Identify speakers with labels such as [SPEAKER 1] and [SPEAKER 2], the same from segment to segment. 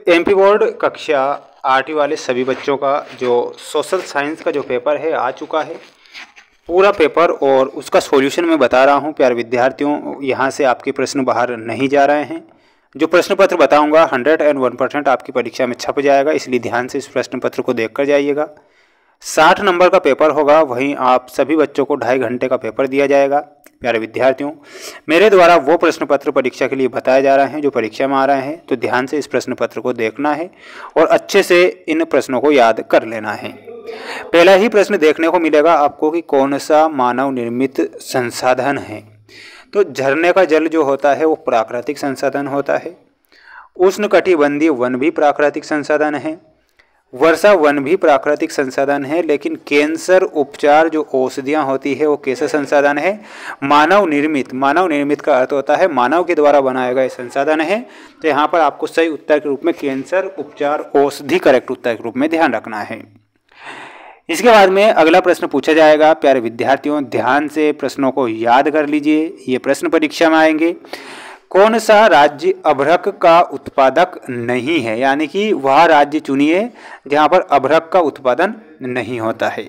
[SPEAKER 1] MP board कक्षा 8वीं वाले सभी बच्चों का जो सोशल साइंस का जो पेपर है आ चुका है, पूरा पेपर और उसका सॉल्यूशन मैं बता रहा हूं प्यारे विद्यार्थियों। यहां से आपके प्रश्न बाहर नहीं जा रहे हैं। जो प्रश्न पत्र बताऊंगा 101% आपकी परीक्षा में छप जाएगा, इसलिए ध्यान से इस प्रश्न पत्र को देख कर जाइएगा। 60 नंबर का पेपर होगा, वहीं आप सभी बच्चों को 2.5 घंटे का पेपर दिया जाएगा। प्यारे विद्यार्थियों, मेरे द्वारा वो प्रश्न पत्र परीक्षा के लिए बताए जा रहे हैं जो परीक्षा में आ रहे हैं, तो ध्यान से इस प्रश्न पत्र को देखना है और अच्छे से इन प्रश्नों को याद कर लेना है। पहला ही प्रश्न देखने को मिलेगा आपको कि कौन सा मानव निर्मित संसाधन है। तो झरने का जल जो होता है वो प्राकृतिक संसाधन होता है। उष्णकटिबंधीय वन भी प्राकृतिक संसाधन है। वर्षा वन भी प्राकृतिक संसाधन है, लेकिन कैंसर उपचार जो औषधियाँ होती है वो कैसा संसाधन है? मानव निर्मित। मानव निर्मित का अर्थ होता है मानव के द्वारा बनाया गया संसाधन है। तो यहाँ पर आपको सही उत्तर के रूप में कैंसर उपचार औषधि करेक्ट उत्तर के रूप में ध्यान रखना है। इसके बाद में अगला प्रश्न पूछा जाएगा। प्यारे विद्यार्थियों, ध्यान से प्रश्नों को याद कर लीजिए, ये प्रश्न परीक्षा में आएंगे। कौन सा राज्य अभ्रक का उत्पादक नहीं है, यानी कि वह राज्य चुनिए जहाँ पर अभ्रक का उत्पादन नहीं होता है।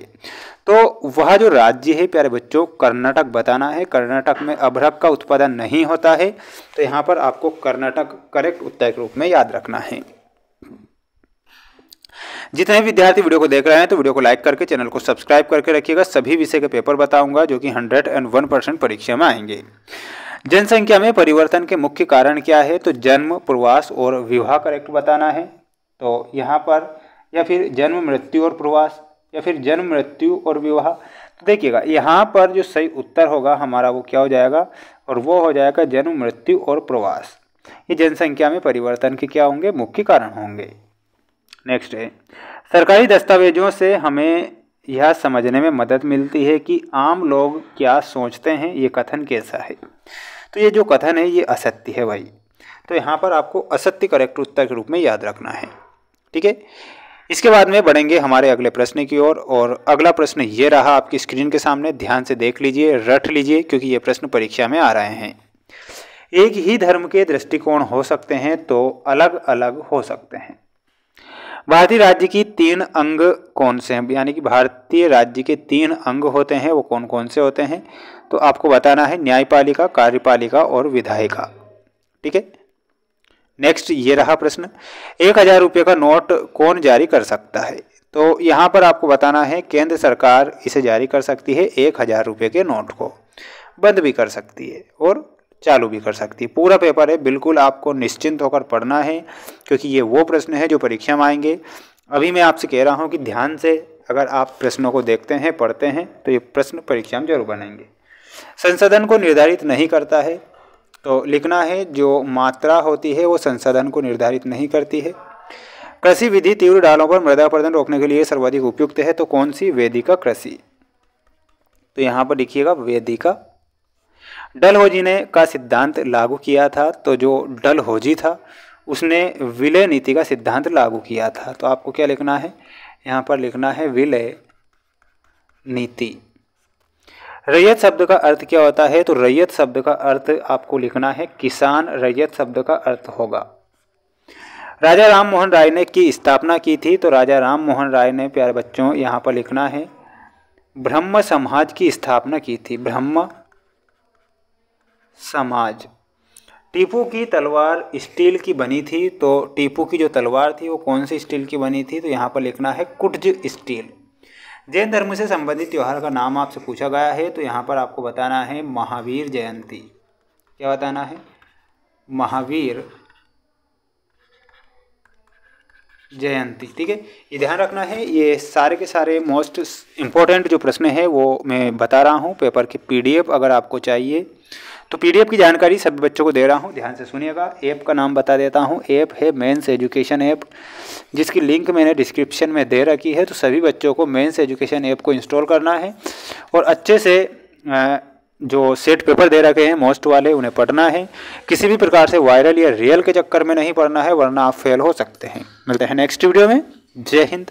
[SPEAKER 1] तो वह जो राज्य है प्यारे बच्चों, कर्नाटक बताना है। कर्नाटक में अभ्रक का उत्पादन नहीं होता है, तो यहाँ पर आपको कर्नाटक करेक्ट उत्तर के रूप में याद रखना है। जितने विद्यार्थी वीडियो को देख रहे हैं तो वीडियो को लाइक करके चैनल को सब्सक्राइब करके रखिएगा। सभी विषय के पेपर बताऊंगा जो कि 101% परीक्षा में आएंगे। जनसंख्या में परिवर्तन के मुख्य कारण क्या है? तो जन्म, प्रवास और विवाह करेक्ट बताना है। तो यहाँ पर या फिर जन्म, मृत्यु और प्रवास, या फिर जन्म, मृत्यु और विवाह। तो देखिएगा यहाँ पर जो सही उत्तर होगा हमारा वो क्या हो जाएगा, और वो हो जाएगा जन्म, मृत्यु और प्रवास। ये जनसंख्या में परिवर्तन के क्या होंगे? मुख्य कारण होंगे। नेक्स्ट है, सरकारी दस्तावेजों से हमें यह समझने में मदद मिलती है कि आम लोग क्या सोचते हैं। ये कथन कैसा है? तो ये जो कथन है ये असत्य है भाई। तो यहाँ पर आपको असत्य करेक्ट उत्तर के रूप में याद रखना है, ठीक है। इसके बाद में बढ़ेंगे हमारे अगले प्रश्न की ओर, और अगला प्रश्न ये रहा आपकी स्क्रीन के सामने। ध्यान से देख लीजिए, रट लीजिए, क्योंकि ये प्रश्न परीक्षा में आ रहे हैं। एक ही धर्म के दृष्टिकोण हो सकते हैं तो अलग अलग हो सकते हैं। भारतीय राज्य की 3 अंग कौन से हैं? यानी कि भारतीय राज्य के 3 अंग होते हैं, वो कौन कौन से होते हैं? तो आपको बताना है न्यायपालिका, कार्यपालिका और विधायिका, ठीक है। नेक्स्ट ये रहा प्रश्न, 1000 रुपये का नोट कौन जारी कर सकता है? तो यहाँ पर आपको बताना है केंद्र सरकार इसे जारी कर सकती है। 1000 रुपये के नोट को बंद भी कर सकती है और चालू भी कर सकती है। पूरा पेपर है, बिल्कुल आपको निश्चिंत होकर पढ़ना है, क्योंकि ये वो प्रश्न है जो परीक्षा में आएंगे। अभी मैं आपसे कह रहा हूँ कि ध्यान से अगर आप प्रश्नों को देखते हैं, पढ़ते हैं, तो ये प्रश्न परीक्षा में जरूर बनेंगे। संसाधन को निर्धारित नहीं करता है, तो लिखना है जो मात्रा होती है वो संसाधन को निर्धारित नहीं करती है। कृषि विधि तीव्र ढालों पर मृदा अपरदन रोकने के लिए सर्वाधिक उपयुक्त है, तो कौन सी? वेदिका कृषि। तो यहाँ पर लिखिएगा वेदिका। डलहौजी ने का सिद्धांत लागू किया था, तो जो डलहौजी था उसने विलय नीति का सिद्धांत लागू किया था। तो आपको क्या लिखना है? यहाँ पर लिखना है विलय नीति। रैयत शब्द का अर्थ क्या होता है? तो रैयत शब्द का अर्थ आपको लिखना है किसान। रैयत शब्द का अर्थ होगा। राजा राम मोहन राय ने की स्थापना की थी, तो राजा राम मोहन राय ने प्यारे बच्चों यहाँ पर लिखना है ब्रह्म समाज की स्थापना की थी। ब्रह्म समाज। टीपू की तलवार स्टील की बनी थी, तो टीपू की जो तलवार थी वो कौन सी स्टील की बनी थी? तो यहाँ पर लिखना है कुटज स्टील। जैन धर्म से संबंधित त्योहार का नाम आपसे पूछा गया है, तो यहाँ पर आपको बताना है महावीर जयंती। क्या बताना है? महावीर जयंती, ठीक है। ये ध्यान रखना है। ये सारे के सारे मोस्ट इम्पोर्टेंट जो प्रश्न है वो मैं बता रहा हूँ। पेपर की PDF अगर आपको चाहिए तो PDF की जानकारी सभी बच्चों को दे रहा हूँ, ध्यान से सुनिएगा। ऐप का नाम बता देता हूँ। ऐप है मेंस एजुकेशन ऐप, जिसकी लिंक मैंने डिस्क्रिप्शन में दे रखी है। तो सभी बच्चों को मेंस एजुकेशन ऐप को इंस्टॉल करना है और अच्छे से जो सेट पेपर दे रखे हैं मोस्ट वाले उन्हें पढ़ना है। किसी भी प्रकार से वायरल या रियल के चक्कर में नहीं पढ़ना है, वरना आप फेल हो सकते हैं। मिलते हैं नेक्स्ट वीडियो में। जय हिंद।